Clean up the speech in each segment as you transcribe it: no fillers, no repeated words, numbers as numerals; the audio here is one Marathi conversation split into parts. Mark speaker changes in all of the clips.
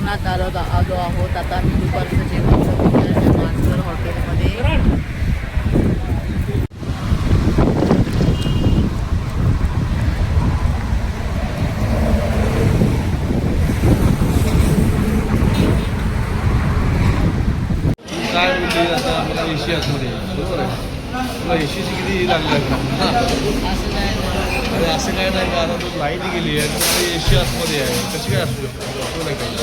Speaker 1: कोकणात आलो आहोत. आता आम्ही दुपारचं जेवण मास्टर हॉटेलमध्ये.
Speaker 2: काय बोलली आता आम्हाला एसी आतमध्ये बरोबर आहे. तुला एसीची किती लागली अरे असं काय नाही का आता तू लाईट गेली आहे तर एसी आतमध्ये आहे कशी काय असू शकतो नाही काही.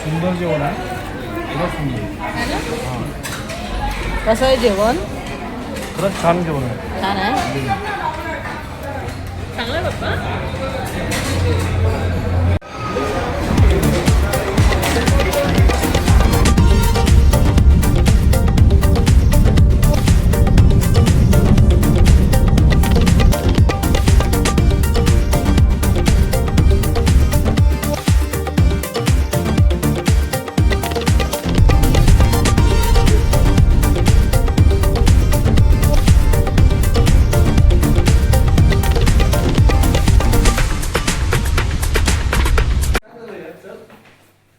Speaker 2: सुंदर जेवण आहे खरंच सुंदर. हां
Speaker 1: कसं आहे जेवण?
Speaker 2: खरंच छान जेवण आहे.
Speaker 1: छान आहे. चांगलं आहे बाप्पा.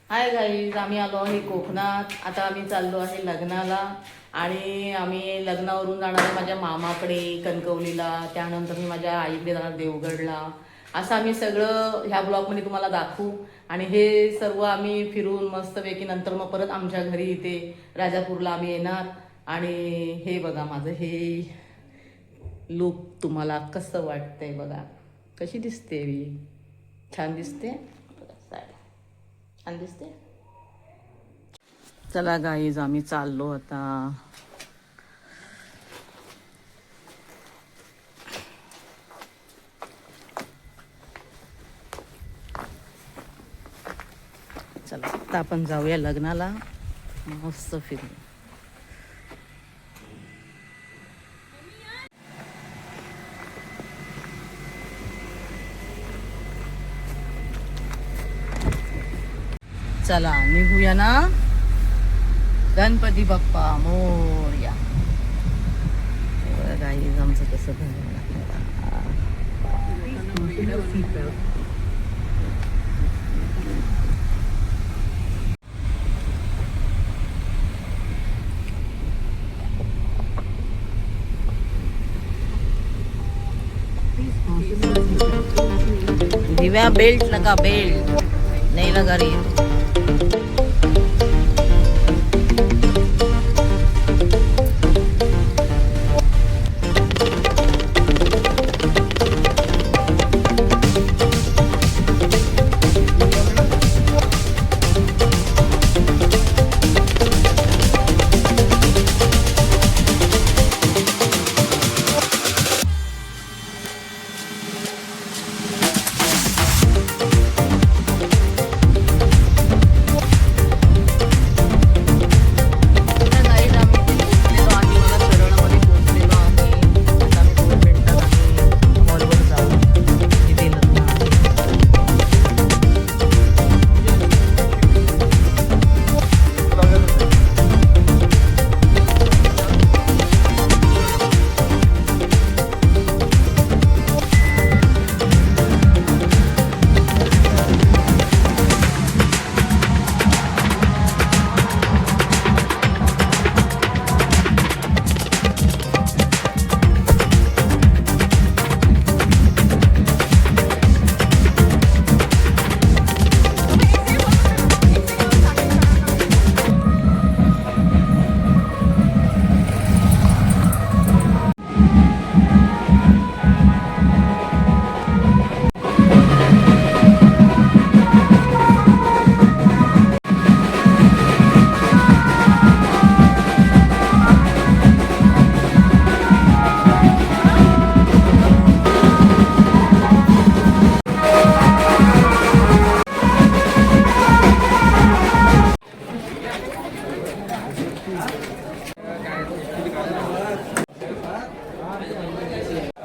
Speaker 1: हाय गाईज, आम्ही आलो आहे कोकणात. आता आम्ही चाललो आहे लग्नाला आणि आम्ही लग्नावरून जाणार आहे माझ्या मामाकडे कणकवलीला. त्यानंतर मी माझ्या आईकडे जाणार देवगडला. असं आम्ही सगळं ह्या ब्लॉगमध्ये तुम्हाला दाखवू. आणि हे सर्व आम्ही फिरून मस्तपैकी नंतर मग परत आमच्या घरी इथे राजापूरला आम्ही येणार. आणि हे बघा माझं हे लुक तुम्हाला कसं वाटतंय बघा. कशी दिसते मी? छान दिसते. छान दिसते. चला गाईज आम्ही चाललो आता. चला आता आपण जाऊया लग्नाला. मस्त फिरू. चला निघूया ना. गणपती बाप्पा मोरया. गाईज आमचं कसं झालं. दिव्या बेल्ट लगा, बेल्ट नहीं लगा रही है.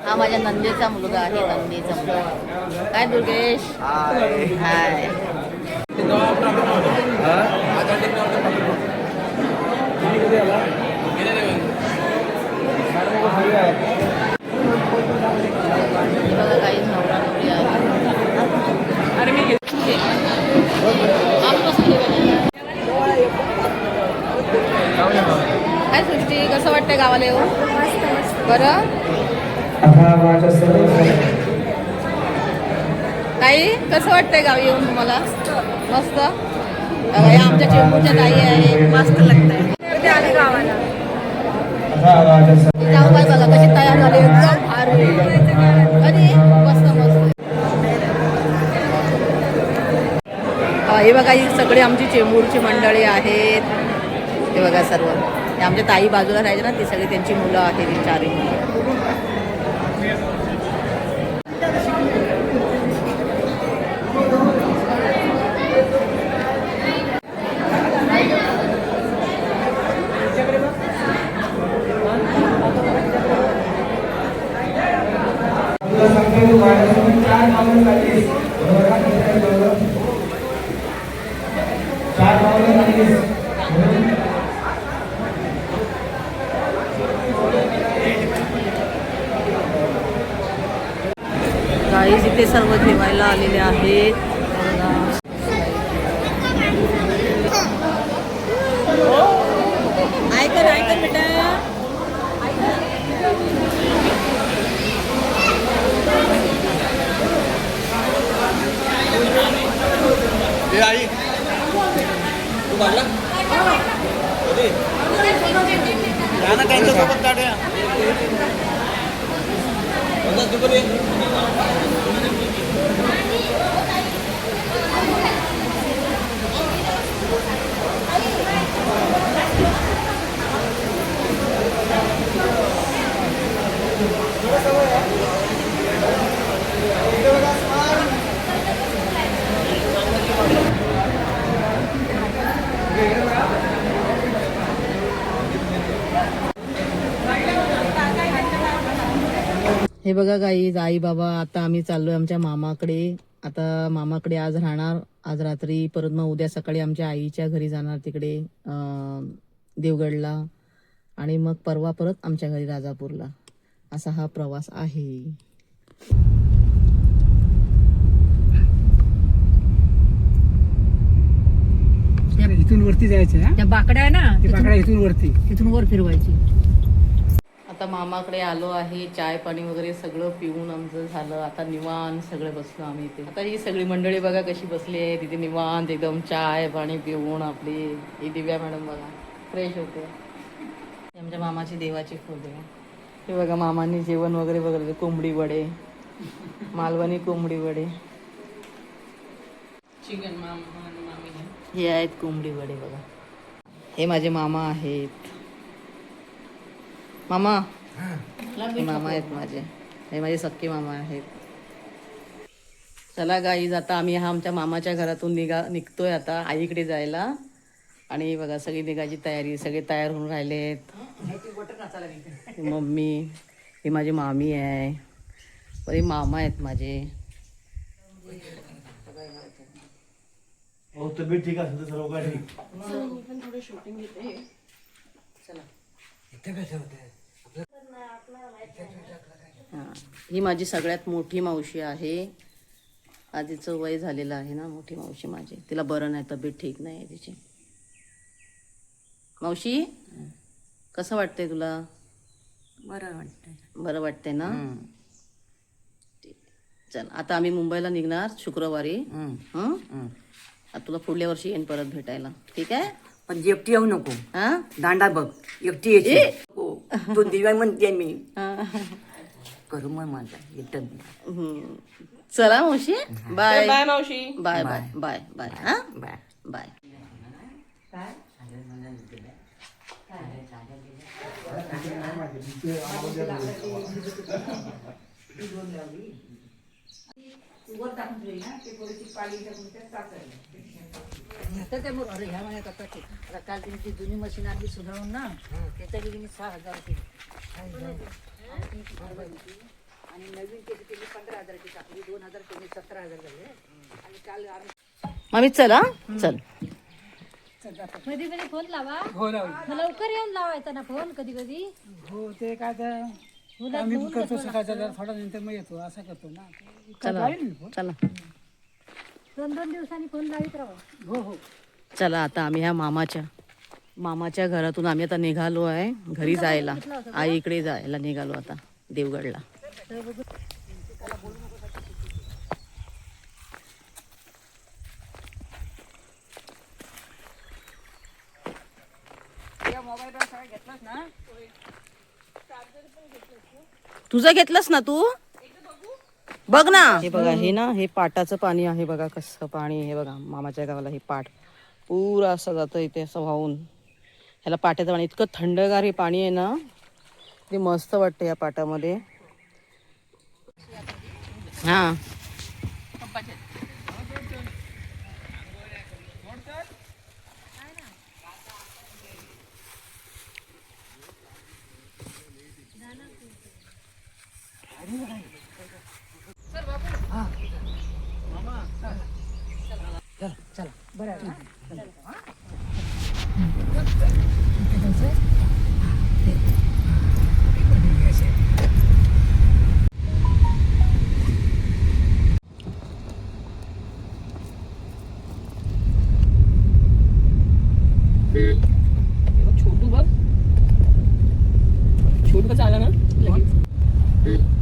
Speaker 1: हा माझ्या नंदेचा मुलगा आहे. नंदेचा मुलगा. काय दुर्गेश? हाय. बघा काही नवरा नवरी आहे. वाटतंय गावाला येऊन बरं ताई कसं वाटतंय गावी येऊन तुम्हाला मस्त या आमच्या चेंबूरच्या ताई आहे मस्त लागतंय
Speaker 3: आले गावाला
Speaker 1: जाऊ बाय बघा कशी तयार झाली एकदम भारी कधी मस्त मस्त हे बघा ही सगळी आमची चेंबूरची मंडळी आहेत हे बघा सर्व हे आमच्या ताई बाजूला राहायचे ना ती सगळी त्यांची मुलं आहेत ही चारही मुलं गाईज इथे सर्व जेवायला आलेले आहेत ऐकन ऐकन बेटा
Speaker 2: आई तू काढला त्यांच्यासोबत काढूया
Speaker 1: हे बघा गाईज आई बाबा आता आम्ही चाललोय आमच्या मामाकडे आता मामाकडे आज राहणार आज रात्री परत मग उद्या सकाळी आमच्या आईच्या घरी जाणार तिकडे देवगडला आणि मग परवा परत आमच्या घरी राजापूरला असा हा प्रवास आहे
Speaker 4: इथून वरती जायचं
Speaker 1: त्या बाकड्या आहे ना
Speaker 4: ती बाकडा इथून वरती
Speaker 1: तिथून वर फिरवायची आता मामाकडे आलो आहे चाय पाणी वगैरे सगळं पिऊन आमचं झालं आता निवांत सगळे बसलो आम्ही इथे आता ही सगळी मंडळी बघा कशी बसली आहे तिथे निवांत एकदम चाय पाणी पिऊन आपली ही दिव्या मॅडम बघा फ्रेश होते आमच्या मामाची देवाची फुले हे बघा मामांनी जेवण वगैरे बघितलं कोंबडी वडे मालवणी कोंबडी वडे चिकन हे आहेत कोंबडी वडे बघा हे माझे मामा आहेत मामा हे मामा आहेत माझे हे माझे सख्खे मामा आहेत चला गाईज आता आम्ही हा आमच्या मामाच्या घरातून निघतोय आता आईकडे जायला आणि बघा सगळी निघायची तयारी सगळे तयार होऊन राहिलेत मम्मी ही माझी मामी आहे बरे मामा आहेत माझे
Speaker 2: तब्येत ठीक असेल तर सर्व काय ठीक
Speaker 1: पण थोडं शूटिंग घेते चला ही माझी सगळ्यात मोठी मावशी आहे आधीचं वय झालेलं आहे ना मोठी मावशी माझी तिला बरं नाही तब्येत ठीक नाही आहे तिची मावशी कसं वाटतंय तुला बरं वाटतंय ना चल आता आम्ही मुंबईला निघणार शुक्रवारी आता तुला पुढल्या वर्षी येईन परत भेटायला ठीक आहे
Speaker 3: पण एकटी येऊ नको
Speaker 1: हा
Speaker 3: दांडा बघ एकटी येते तो दिव्या म्हणते मी करू मग माझा येतं
Speaker 1: चला मावशी बाय
Speaker 3: बाय मावशी
Speaker 1: बाय बाय बाय बाय हा
Speaker 3: बाय
Speaker 1: बाय
Speaker 5: काल त्यांची जुनी मशीन आणली सुधारून ना त्याच्या गेली मी 6,000 रुपये आणि नवीन केली 15,000 ची टाकली 2,000 केली 17,000 झाले आणि काल
Speaker 1: मामी चला चल
Speaker 6: कधी कधी फोन लावा
Speaker 4: हो लावली
Speaker 6: लवकर येऊन लावायचा ना फोन कधी कधी
Speaker 4: हो ते काय तर आम्ही करतो सकाळचा जरा थोडा नंतर मग येतो असं करतो ना
Speaker 1: चला
Speaker 4: लावेल मी फोन.
Speaker 1: चला
Speaker 6: 2-2 दिवसांनी फोन लावित राहा
Speaker 4: हो हो
Speaker 1: चला आता आम्ही ह्या मामाच्या मामाच्या घरातून आम्ही आता निघालो आहे घरी जायला. आईकडे जायला निघालो आता देवगडला. तुझं घेतलंस ना तू? बघ ना, हे बघा, हे ना, हे पाटाचं पाणी आहे बघा, कसं पाणी हे बघा. मामाच्या गावाला हे पाट पुरा असं जातं इथे असं वाहून. ह्याला पाट्याचं पाणी इतकं थंडगार हे पाणी आहे ना, ते मस्त वाटतं या पाटामध्ये. हा
Speaker 5: चला बरं आहे ना?
Speaker 1: छोटू बघ, छोटू कसं आला ना लगेच.